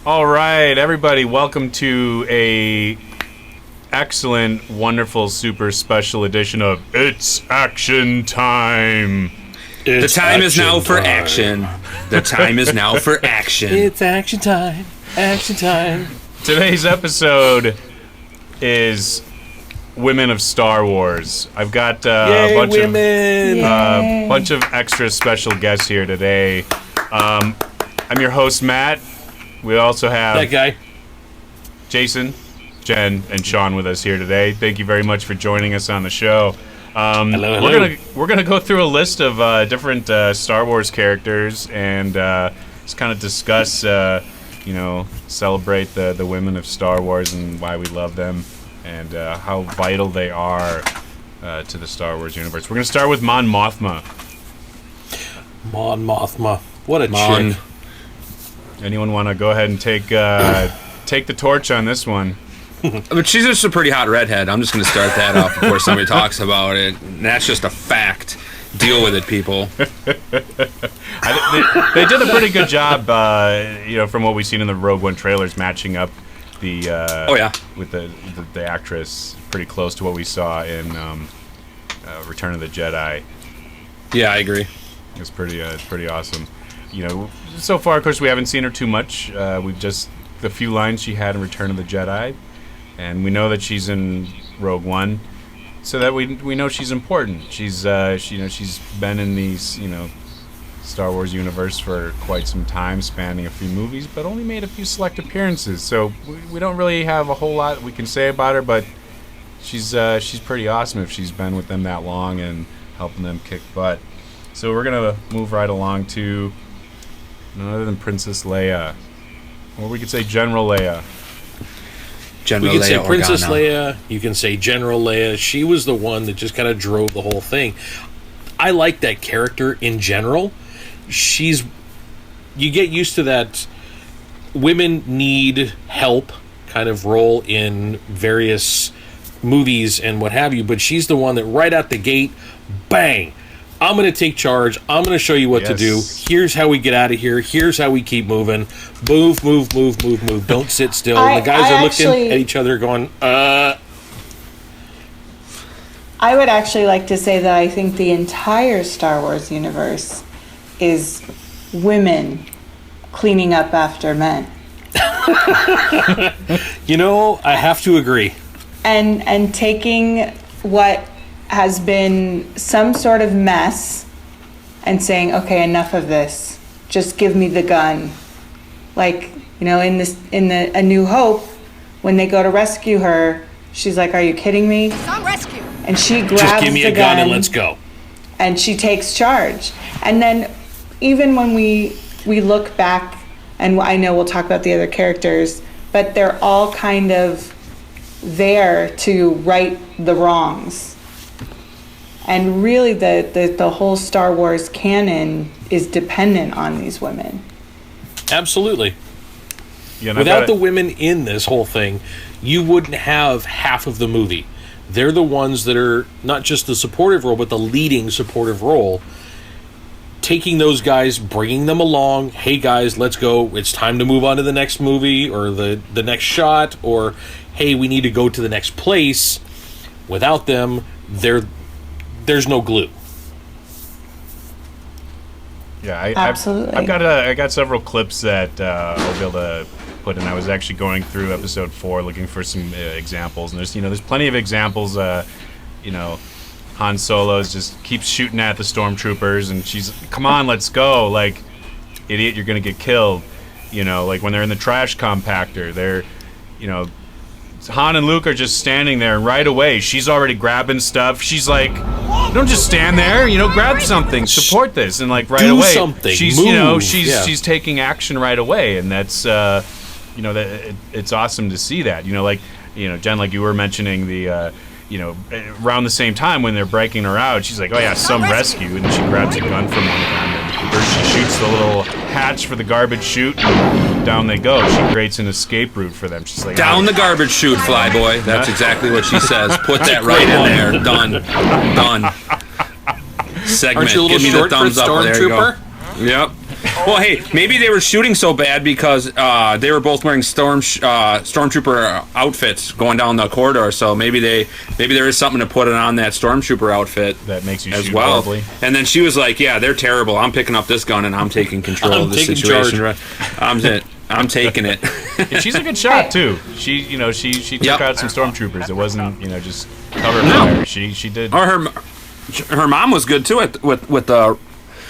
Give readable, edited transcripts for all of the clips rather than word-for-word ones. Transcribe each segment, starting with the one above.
All right, everybody, welcome to a excellent, wonderful, super special edition of It's Action Time. The time is now for action. The time is now for action. It's action time. Action time. Today's episode is Women of Star Wars. I've got a bunch of extra special guests here today. I'm your host, Matt. We also have that guy, Jason, Jen, and Sean with us here today. Thank you very much for joining us on the show. Hello. We're gonna go through a list of different Star Wars characters and just kind of discuss, celebrate the women of Star Wars and why we love them and how vital they are to the Star Wars universe. We're gonna start with Mon Mothma. Mon Mothma. What a chick. Anyone want to go ahead and take the torch on this one? But she's just a pretty hot redhead. I'm just going to start that off before somebody talks about it. And that's just a fact. Deal with it, people. They did a pretty good job, from what we've seen in the Rogue One trailers, matching up the with the actress pretty close to what we saw in Return of the Jedi. Yeah, I agree. It's pretty awesome. So far, of course, we haven't seen her too much. We've just the few lines she had in Return of the Jedi, and we know that she's in Rogue One, so that we know she's important. She's she's been in these Star Wars universe for quite some time, spanning a few movies, but only made a few select appearances. So we don't really have a whole lot we can say about her, but she's pretty awesome if she's been with them that long and helping them kick butt. So we're gonna move right along to none other than Princess Leia. Or we could say General Leia. We can say Princess Leia. You can say General Leia. She was the one that just kind of drove the whole thing. I like that character in general. You get used to that women need help kind of role in various movies and what have you, but she's the one that right out the gate, bang, I'm going to take charge. I'm going to show you what to do. Here's how we get out of here. Here's how we keep moving. Move. Don't sit still. The guys are looking at each other going, I would actually like to say that I think the entire Star Wars universe is women cleaning up after men. I have to agree. And taking what has been some sort of mess and saying, okay, enough of this. Just give me the gun. Like, in A New Hope, when they go to rescue her, she's like, are you kidding me? Some rescue. And she grabs just give me a gun and let's go. And she takes charge. And then even when we look back, and I know we'll talk about the other characters, but they're all kind of there to right the wrongs. And really, the whole Star Wars canon is dependent on these women. Absolutely. Without the women in this whole thing, you wouldn't have half of the movie. They're the ones that are not just the supportive role, but the leading supportive role. Taking those guys, bringing them along. Hey, guys, let's go. It's time to move on to the next movie or the next shot. Or, hey, we need to go to the next place. Without them, there's no glue. Yeah, absolutely. I got several clips that I'll be able to put in. I was actually going through episode 4 looking for some examples, and there's plenty of examples. Han Solo just keeps shooting at the stormtroopers, and she's, come on, let's go, like, idiot, you're gonna get killed. Like when they're in the trash compactor, they're, Han and Luke are just standing there, and right away, she's already grabbing stuff. She's like, don't just stand there, grab something, support this. And like right do away, something. She's, Move. she's taking action right away. And that's, it's awesome to see that, Jen, like you were mentioning the, around the same time when they're breaking her out, she's like, oh yeah, some rescue. And she grabs a gun from one of them. And she shoots the little hatch for the garbage chute, and down they go. She creates an escape route for them. She's like, down the garbage chute, flyboy. That's exactly what she says. Put that right in there. Done. Segment. Aren't you a little Give me short the thumbs for up. There you go. Stormtrooper? Yep. Well, hey, maybe they were shooting so bad because they were both wearing stormtrooper outfits going down the corridor. So maybe there is something to put it on that stormtrooper outfit that makes you as shoot well. horribly. And then she was like, "Yeah, they're terrible. I'm picking up this gun and I'm taking control of the situation. I'm taking it." And she's a good shot too. She took out some stormtroopers. It wasn't just cover fire. She did. Or her mom was good too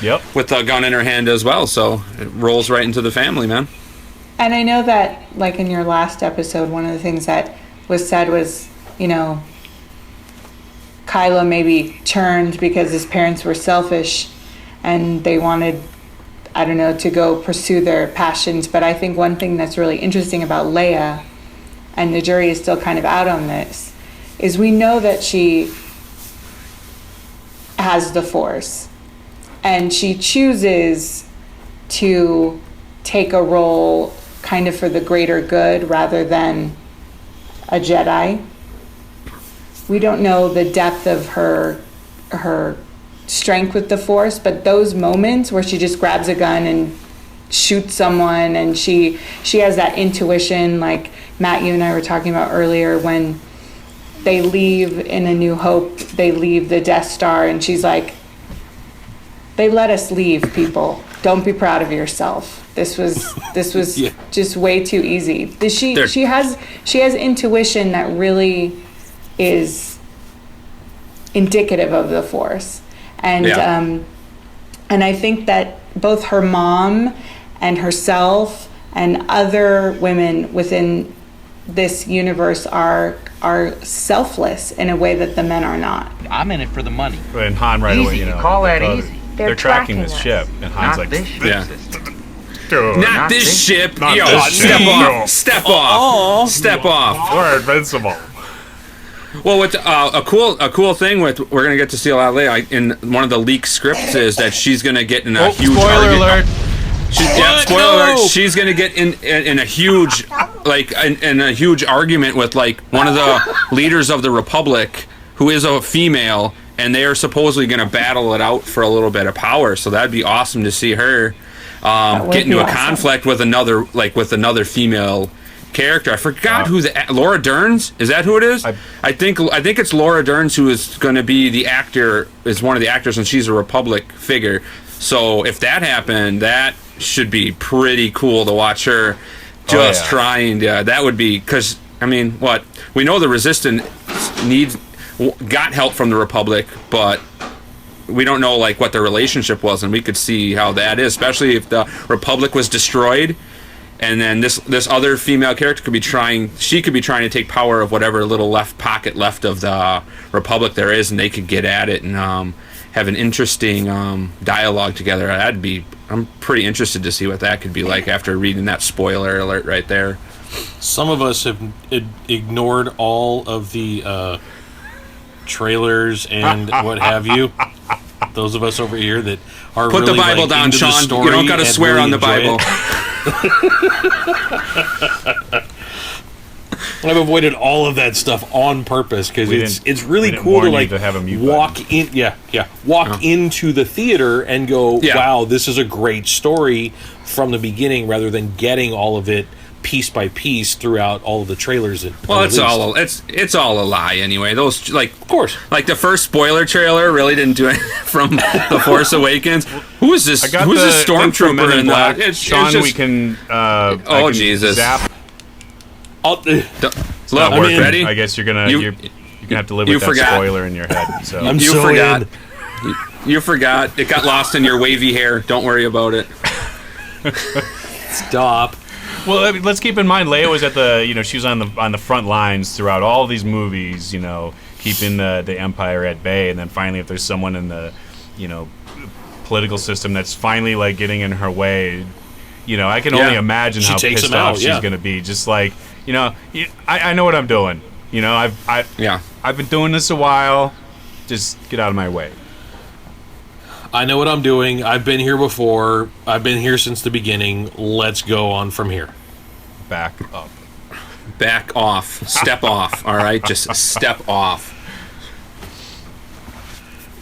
with the gun in her hand as well. So it rolls right into the family, man. And I know that, like in your last episode, one of the things that was said was, Kylo maybe turned because his parents were selfish and they wanted, I don't know, to go pursue their passions. But I think one thing that's really interesting about Leia, and the jury is still kind of out on this, is we know that she has the Force. And she chooses to take a role kind of for the greater good rather than a Jedi. We don't know the depth of her strength with the Force, but those moments where she just grabs a gun and shoots someone, and she has that intuition, like Matt, you and I were talking about earlier, when they leave in A New Hope, they leave the Death Star, and she's like, they let us leave, people. Don't be proud of yourself. This was yeah. just way too easy. She has intuition that really is indicative of the Force. And and I think that both her mom and herself and other women within this universe are selfless in a way that the men are not. I'm in it for the money. And Han right away, you call that easy. They're tracking this ship, and Han's not like, this ship. Not this ship. Not Yo, this step ship. off. No. Step off. Step off. We're invincible. Well, what a cool thing we're gonna get to see a lot later in one of the leaked scripts is that she's gonna get in a huge spoiler alert. Spoiler alert. She's gonna get in a huge in a huge argument with one of the leaders of the Republic, who is a female, and they are supposedly gonna battle it out for a little bit of power. So that'd be awesome to see her get into a conflict with another female character. I forgot who Laura Dern's. Is that who it is? I think it's Laura Dern's who is going to be the actor, is one of the actors, and she's a Republic figure. So if that happened, that should be pretty cool to watch her trying. That would be, because what we know, the Resistance got help from the Republic, but we don't know what their relationship was, and we could see how that is, especially if the Republic was destroyed. And then this other female character could be trying to take power of whatever little left pocket left of the Republic there is, and they could get at it and have an interesting dialogue together. I'm pretty interested to see what that could be like after reading that spoiler alert right there. Some of us have ignored all of the trailers and what have you. Those of us over here that are put really the Bible down, Sean. You don't got to swear on the Bible. I've avoided all of that stuff on purpose because it's really cool to walk into the theater and go, wow, this is a great story from the beginning, rather than getting all of it piece by piece throughout all of the trailers. It's all a lie anyway. Those of course, the first spoiler trailer really didn't do it from The Force Awakens. Who is this? Who's this stormtrooper in that? Sean, we can. Jesus! Zap. It's not worth ready. I guess you're gonna have to live with that spoiler in your head. So you forgot. You forgot. It got lost in your wavy hair. Don't worry about it. Stop. Well, let's keep in mind, Leia was at she was on the front lines throughout all these movies, keeping the Empire at bay, and then finally, if there's someone in the, political system that's finally getting in her way, I can only imagine how pissed off she's going to be. Just I know what I'm doing. I've been doing this a while. Just get out of my way. I know what I'm doing. I've been here before. I've been here since the beginning. Let's go on from here. Back up. Back off. Step off. All right? Just step off.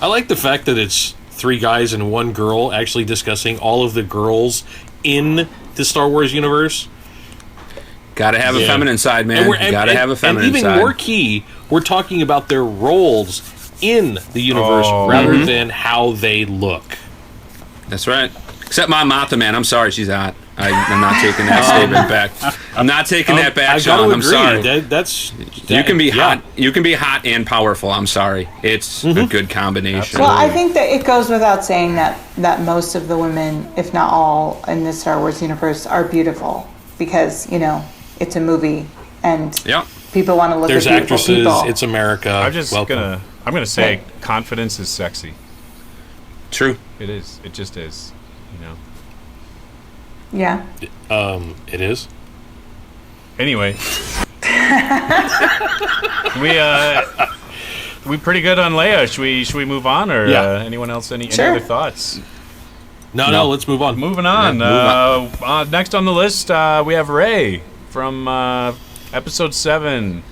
I like the fact that it's three guys and one girl actually discussing all of the girls in the Star Wars universe. Gotta have a feminine side, man. Gotta have a feminine side. And even more key, we're talking about their roles in the universe rather than how they look. That's right. Except Mon Mothma, man. I'm sorry, she's hot. I'm not taking that statement back. I'm not taking that back, Sean. I'm sorry. You can be hot. You can be hot and powerful. I'm sorry. It's a good combination. Well, I think that it goes without saying that most of the women, if not all, in the Star Wars universe are beautiful because, you know, it's a movie and people want to look There's at beautiful actresses. people. It's America. I'm gonna say confidence is sexy. True. It is. It just is. You know. Yeah. It is. Anyway, we pretty good on Leia. Should we move on, or anyone else? Any other thoughts? No. Let's move on. Moving on. Next on the list, we have Rey from episode 7.